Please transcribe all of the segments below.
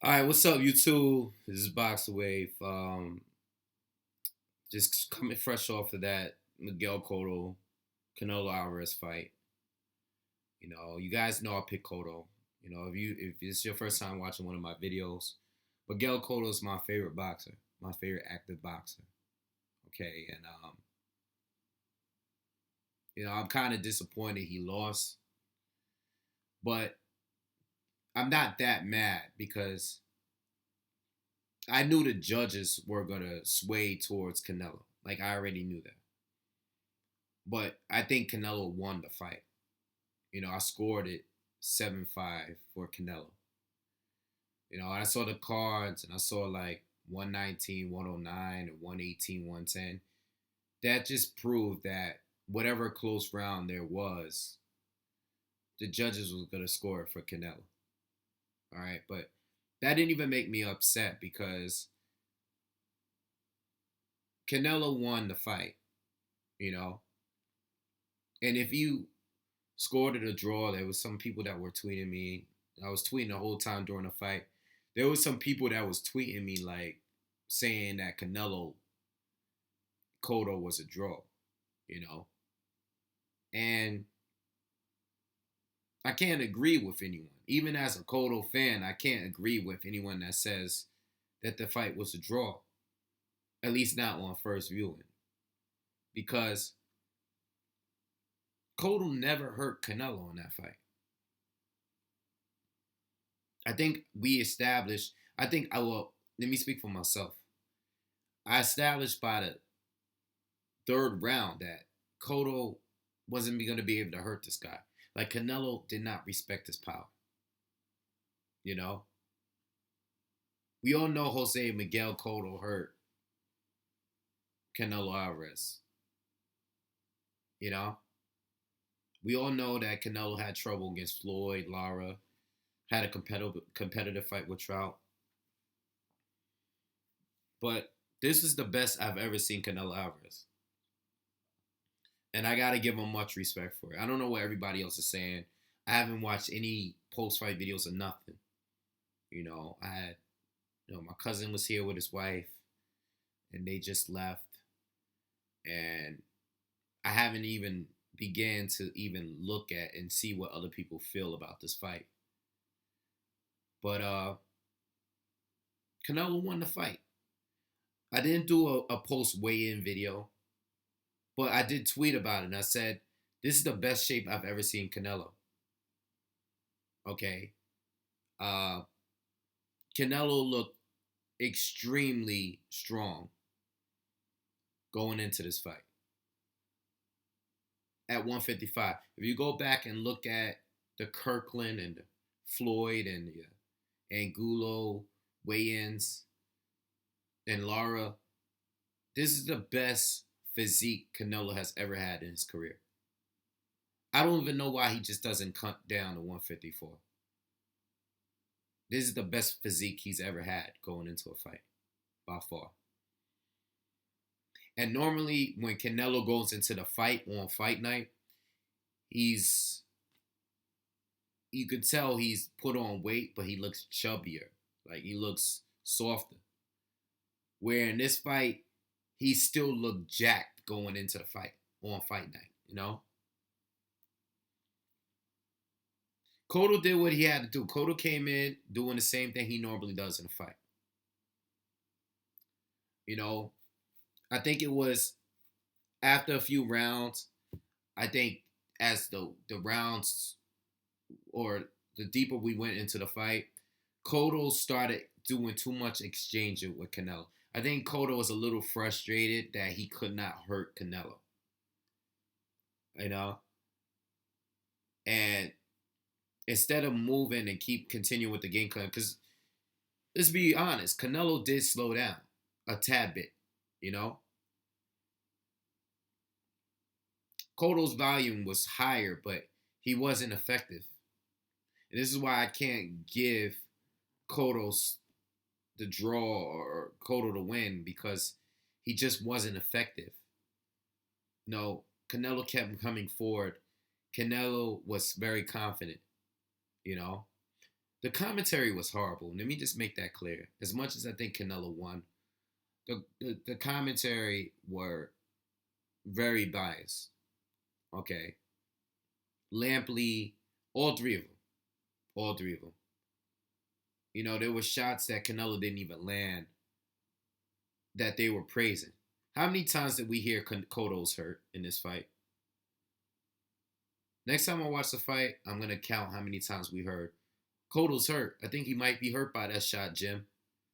All right, what's up, YouTube? This is BoxingWave. Just coming fresh off of that Miguel Cotto Canelo Alvarez fight. You guys know I pick Cotto. If it's your first time watching one of my videos, Miguel Cotto is my favorite boxer, my favorite active boxer. Okay, and I'm kind of disappointed he lost, but I'm not that mad because I knew the judges were gonna sway towards Canelo. Like I already knew that. But I think Canelo won the fight. I scored it 7-5 for Canelo. I saw the cards and I saw like 119, 109, and 118, 110. That just proved that whatever close round there was, the judges was gonna score it for Canelo. All right, but that didn't even make me upset because Canelo won the fight, you know. And if you scored it a draw, there was some people that were tweeting me. I was tweeting the whole time during the fight. There was some people that was tweeting me like saying that Canelo Cotto was a draw, you know. And I can't agree with anyone. Even as a Cotto fan, I can't agree with anyone that says that the fight was a draw. At least not on first viewing. Because Cotto never hurt Canelo in that fight. I think we established, let me speak for myself. I established by the third round that Cotto wasn't going to be able to hurt this guy. Like Canelo did not respect his power. You know, we all know Jose Miguel Cotto hurt Canelo Alvarez. You know, we all know that Canelo had trouble against Floyd, Lara, had a competitive fight with Trout. But this is the best I've ever seen Canelo Alvarez. And I got to give him much respect for it. I don't know what everybody else is saying. I haven't watched any post-fight videos or nothing. I had, my cousin was here with his wife, and they just left. And I haven't even began to even look at and see what other people feel about this fight. But Canelo won the fight. I didn't do a post weigh-in video, but I did tweet about it, and I said, this is the best shape I've ever seen Canelo. Okay. Canelo looked extremely strong going into this fight at 155. If you go back and look at the Kirkland and the Floyd and the Angulo weigh-ins and Lara, this is the best physique Canelo has ever had in his career. I don't even know why he just doesn't cut down to 154. This is the best physique he's ever had going into a fight, by far. And normally, when Canelo goes into the fight on fight night, you could tell he's put on weight, but he looks chubbier. Like he looks softer. Where in this fight, he still looked jacked going into the fight on fight night. Cotto did what he had to do. Cotto came in doing the same thing he normally does in a fight. I think it was after a few rounds, I think as the rounds or the deeper we went into the fight, Cotto started doing too much exchanging with Canelo. I think Cotto was a little frustrated that he could not hurt Canelo. And instead of moving and continuing with the game plan, because let's be honest, Canelo did slow down a tad bit, you know. Cotto's volume was higher, but he wasn't effective. And this is why I can't give Cotto's the draw or Cotto to win because he just wasn't effective. Canelo kept coming forward. Canelo was very confident, you know. The commentary was horrible. Let me just make that clear. As much as I think Canelo won, the commentary were very biased. Okay, Lampley, all three of them, all three of them. You know, there were shots that Canelo didn't even land that they were praising. How many times did we hear Cotto's hurt in this fight? Next time I watch the fight, I'm gonna count how many times we heard Cotto's hurt. I think he might be hurt by that shot, Jim.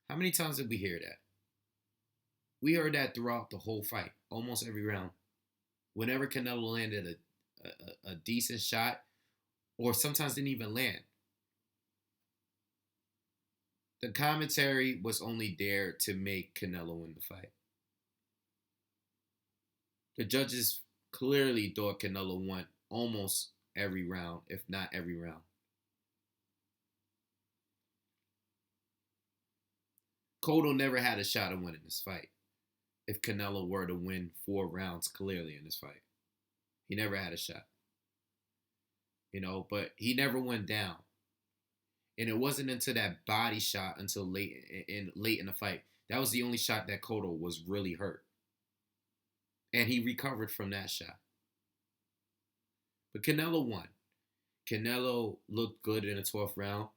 How many times did we hear that? We heard that throughout the whole fight, almost every round. Whenever Canelo landed a decent shot, or sometimes didn't even land, the commentary was only there to make Canelo win the fight. The judges clearly thought Canelo won almost every round, if not every round. Cotto never had a shot of winning this fight if Canelo were to win 4 rounds clearly in this fight. He never had a shot. You know, but he never went down. And it wasn't until that body shot until late in the fight. That was the only shot that Cotto was really hurt. And he recovered from that shot. But Canelo won. Canelo looked good in the 12th round.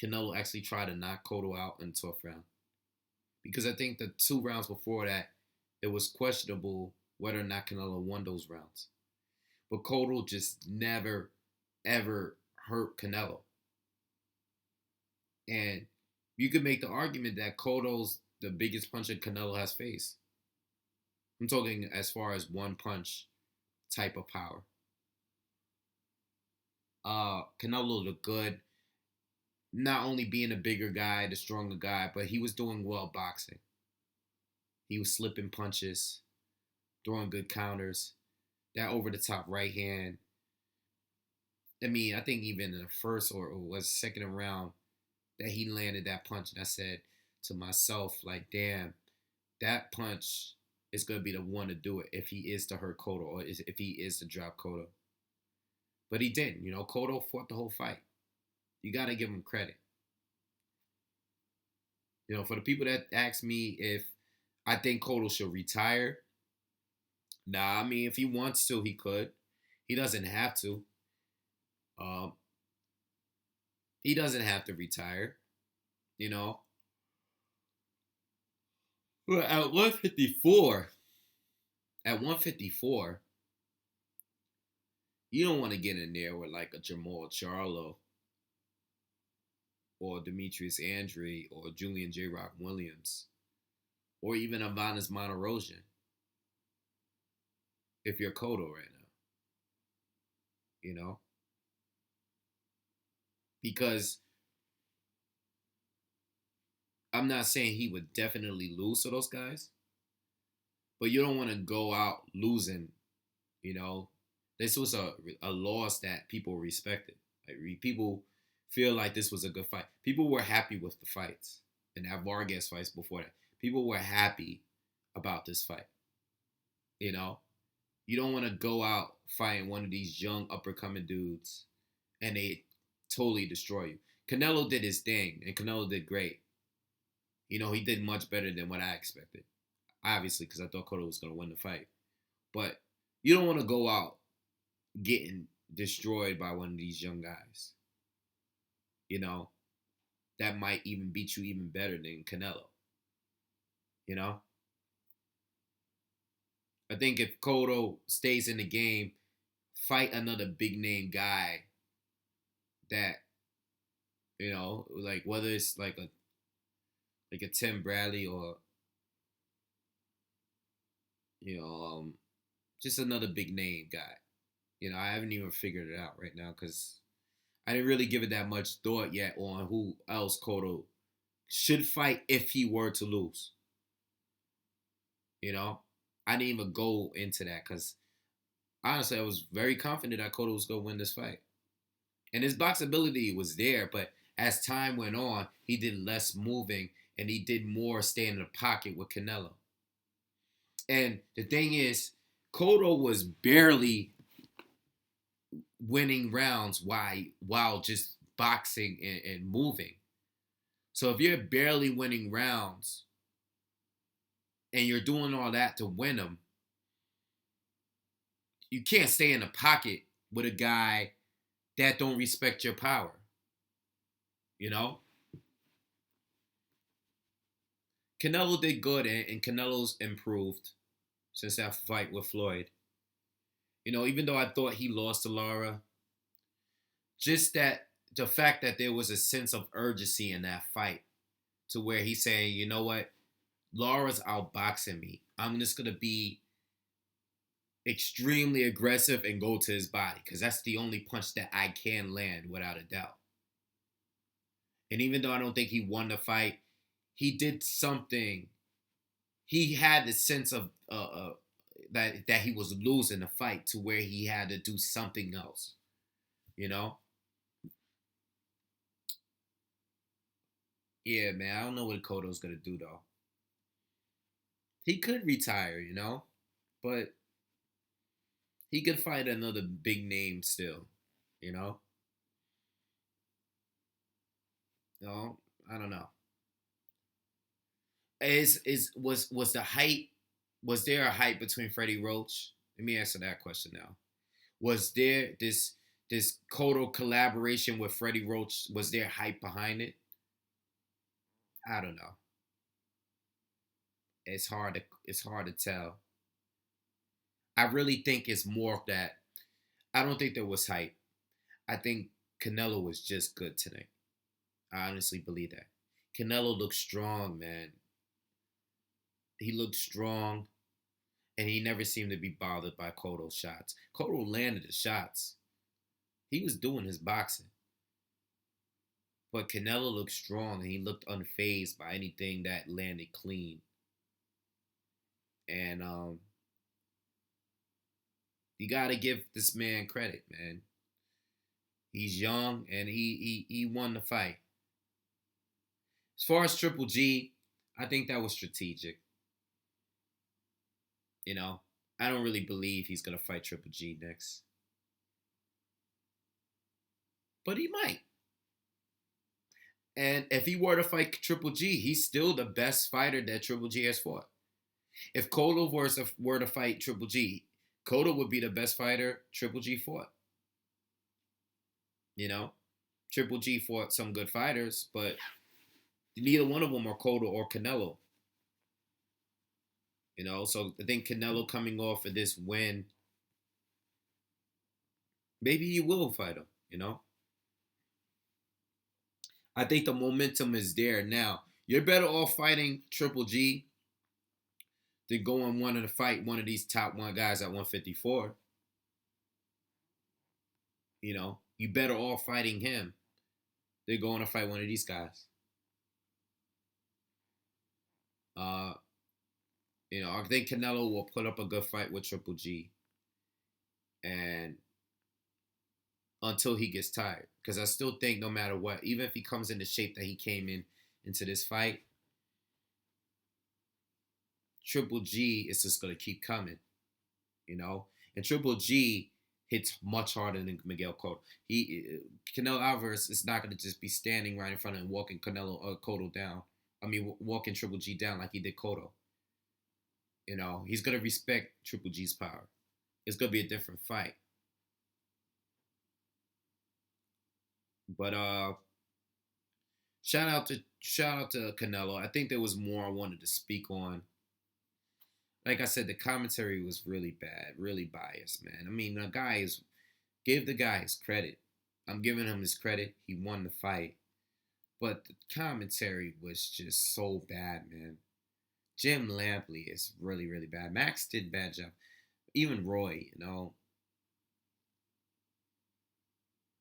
Canelo actually tried to knock Cotto out in the 12th round. Because I think the 2 rounds before that, it was questionable whether or not Canelo won those rounds. But Cotto just never, ever hurt Canelo. And you could make the argument that Cotto's the biggest puncher Canelo has faced. I'm talking as far as one punch type of power. Canelo looked good. Not only being a bigger guy, the stronger guy, but he was doing well boxing. He was slipping punches, throwing good counters. That over-the-top right hand. I mean, I think even in the first or was second round that he landed that punch, and I said to myself, like, damn, that punch is going to be the one to do it if he is to hurt Cotto or if he is to drop Cotto. But he didn't. You know, Cotto fought the whole fight. You got to give him credit. You know, for the people that ask me if I think Cotto should retire, nah, I mean, if he wants to, he could. He doesn't have to. He doesn't have to retire. You know. Well, at 154, you don't want to get in there with like a Jamal Charlo or Demetrius Andre or Julian J. Rock Williams or even Avanis Monterosian if you're Cotto right now. You know? Because I'm not saying he would definitely lose to those guys, but you don't want to go out losing, you know. This was a loss that people respected. Like, people feel like this was a good fight. People were happy with the fights and that Vargas fights before that. People were happy about this fight. You know, you don't want to go out fighting one of these young up-and-coming dudes and they totally destroy you. Canelo did his thing, and Canelo did great. You know, he did much better than what I expected. Obviously, because I thought Cotto was going to win the fight. But you don't want to go out getting destroyed by one of these young guys. You know, that might even beat you even better than Canelo. You know? I think if Cotto stays in the game, fight another big name guy that, you know, like whether it's like a Tim Bradley or, you know, just another big name guy. You know, I haven't even figured it out right now because I didn't really give it that much thought yet on who else Cotto should fight if he were to lose. You know, I didn't even go into that because honestly, I was very confident that Cotto was going to win this fight. And his boxability was there, but as time went on, he did less moving and he did more staying in the pocket with Canelo. And the thing is, Cotto was barely winning rounds while just boxing and moving. So if you're barely winning rounds and you're doing all that to win them, you can't stay in the pocket with a guy that don't respect your power. You know? Canelo did good, and Canelo's improved since that fight with Floyd. Even though I thought he lost to Lara, just that the fact that there was a sense of urgency in that fight to where he's saying, you know what, Lara's outboxing me. I'm just going to be extremely aggressive and go to his body because that's the only punch that I can land without a doubt. And even though I don't think he won the fight, he did something. He had the sense of that he was losing the fight to where he had to do something else. Yeah, man, I don't know what Cotto's gonna do though. He could retire, but he could fight another big name still, you know. No, I don't know. Was the height? Was there a height between Freddie Roach? Let me answer that question now. Was there this Cotto collaboration with Freddie Roach? Was there hype behind it? I don't know. It's hard to tell. I really think it's more of that. I don't think there was hype. I think Canelo was just good tonight. I honestly believe that. Canelo looked strong, man. He looked strong, and he never seemed to be bothered by Cotto's shots. Cotto landed the shots. He was doing his boxing. But Canelo looked strong, and he looked unfazed by anything that landed clean. And you got to give this man credit, man. He's young, and he won the fight. As far as Triple G, I think that was strategic. I don't really believe he's going to fight Triple G next. But he might. And if he were to fight Triple G, he's still the best fighter that Triple G has fought. If Cotto were to fight Triple G, Cotto would be the best fighter Triple G fought. Triple G fought some good fighters, but neither one of them are Cotto or Canelo. So I think Canelo coming off of this win, maybe he will fight him, I think the momentum is there now. You're better off fighting Triple G than going to fight one of these top one guys at 154. You better off fighting him than going to fight one of these guys. I think Canelo will put up a good fight with Triple G. And until he gets tired. Because I still think no matter what, even if he comes in the shape that he came into this fight, Triple G is just going to keep coming. And Triple G hits much harder than Miguel Cotto. Canelo Alvarez is not going to just be standing right in front of him walking Cotto down. Walking Triple G down like he did Cotto. He's going to respect Triple G's power. It's going to be a different fight. But shout out to Canelo. I think there was more I wanted to speak on. Like I said, the commentary was really bad, really biased, man. Give the guy his credit. I'm giving him his credit. He won the fight. But the commentary was just so bad, man. Jim Lampley is really, really bad. Max did a bad job. Even Roy,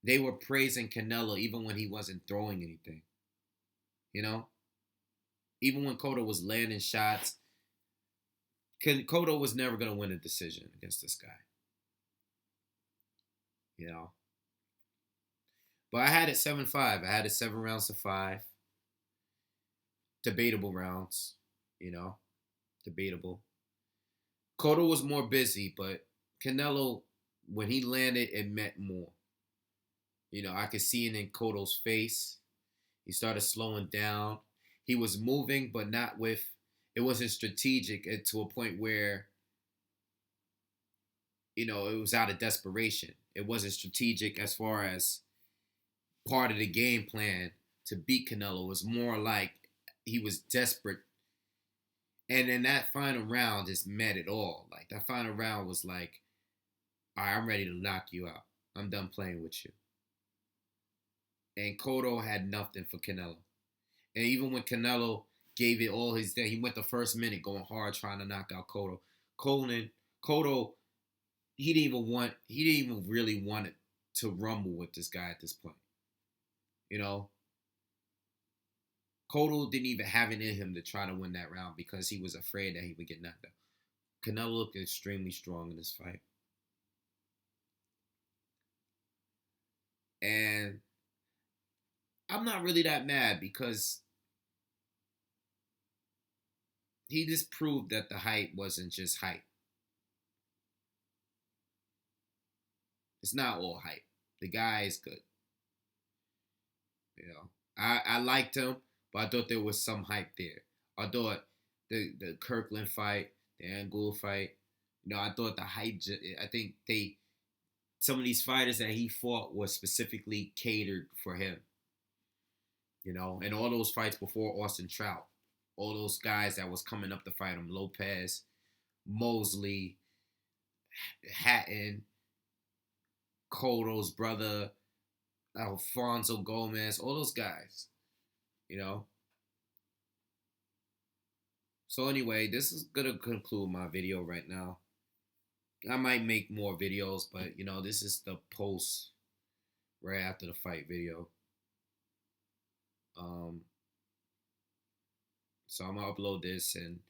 They were praising Canelo even when he wasn't throwing anything. Even when Cotto was landing shots, Cotto was never going to win a decision against this guy. But I had it 7-5. I had it 7 rounds to 5. Debatable rounds, Debatable. Cotto was more busy, but Canelo, when he landed, it meant more. I could see it in Cotto's face. He started slowing down. He was moving, but not with. It wasn't strategic to a point where it was out of desperation. It wasn't strategic as far as part of the game plan to beat Canelo. It was more like he was desperate. And then that final round just met it all. Like that final round was like, all right, I'm ready to knock you out. I'm done playing with you. And Cotto had nothing for Canelo. And even when Canelo gave it all his day, he went the first minute going hard trying to knock out Cotto. Cotto, he didn't even really want it to rumble with this guy at this point. Cotto didn't even have it in him to try to win that round because he was afraid that he would get knocked out. Canelo looked extremely strong in this fight. And I'm not really that mad because he just proved that the hype wasn't just hype. It's not all hype. The guy is good. I liked him, but I thought there was some hype there. I thought the Kirkland fight, the Angulo fight, I thought the hype. I think some of these fighters that he fought was specifically catered for him. And all those fights before Austin Trout, all those guys that was coming up to fight him, Lopez, Mosley, Hatton, Cotto's brother, Alfonso Gomez, all those guys, So anyway, this is going to conclude my video right now. I might make more videos, but, this is the post right after the fight video. So I'm going to upload this, and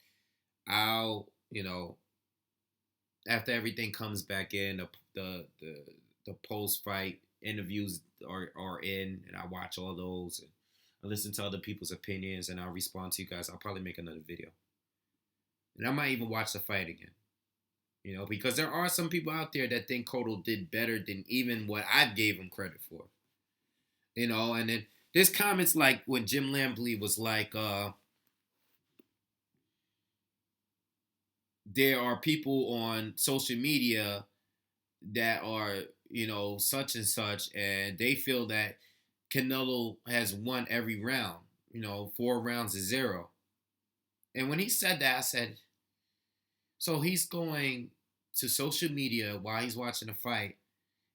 I'll, after everything comes back in, the post-fight interviews are in, and I watch all those, and I listen to other people's opinions, and I'll respond to you guys. I'll probably make another video. And I might even watch the fight again. Because there are some people out there that think Cotto did better than even what I gave him credit for. And then there's comments like when Jim Lampley was like, there are people on social media that are, such and such, and they feel that Canelo has won every round, 4 rounds to 0. And when he said that, I said, so he's going to social media while he's watching the fight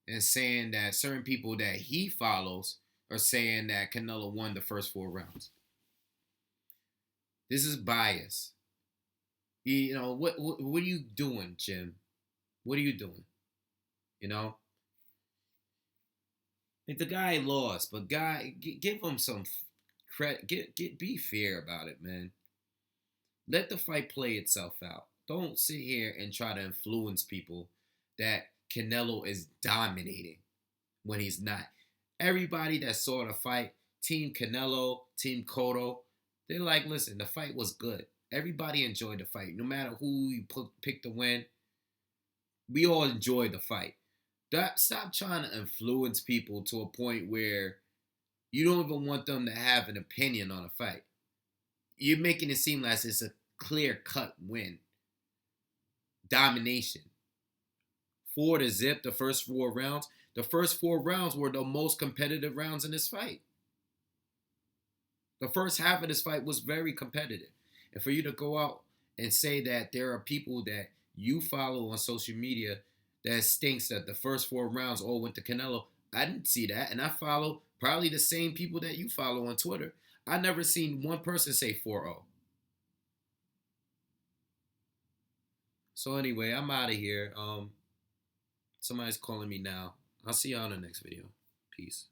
and saying that certain people that he follows are saying that Canelo won the first 4 rounds. This is bias. What are you doing, Jim? What are you doing? Like the guy lost, but give him some credit. Be fair about it, man. Let the fight play itself out. Don't sit here and try to influence people that Canelo is dominating when he's not. Everybody that saw the fight, Team Canelo, Team Cotto, they're like, listen, the fight was good. Everybody enjoyed the fight. No matter who you pick to win, we all enjoyed the fight. Stop trying to influence people to a point where you don't even want them to have an opinion on a fight. You're making it seem like it's a clear-cut win. Domination. 4-0, the first 4 rounds. The first 4 rounds were the most competitive rounds in this fight. The first half of this fight was very competitive. And for you to go out and say that there are people that you follow on social media that stinks that the first 4 rounds all went to Canelo, I didn't see that. And I follow probably the same people that you follow on Twitter. I never seen one person say 4-0. So anyway, I'm out of here. Somebody's calling me now. I'll see y'all in the next video. Peace.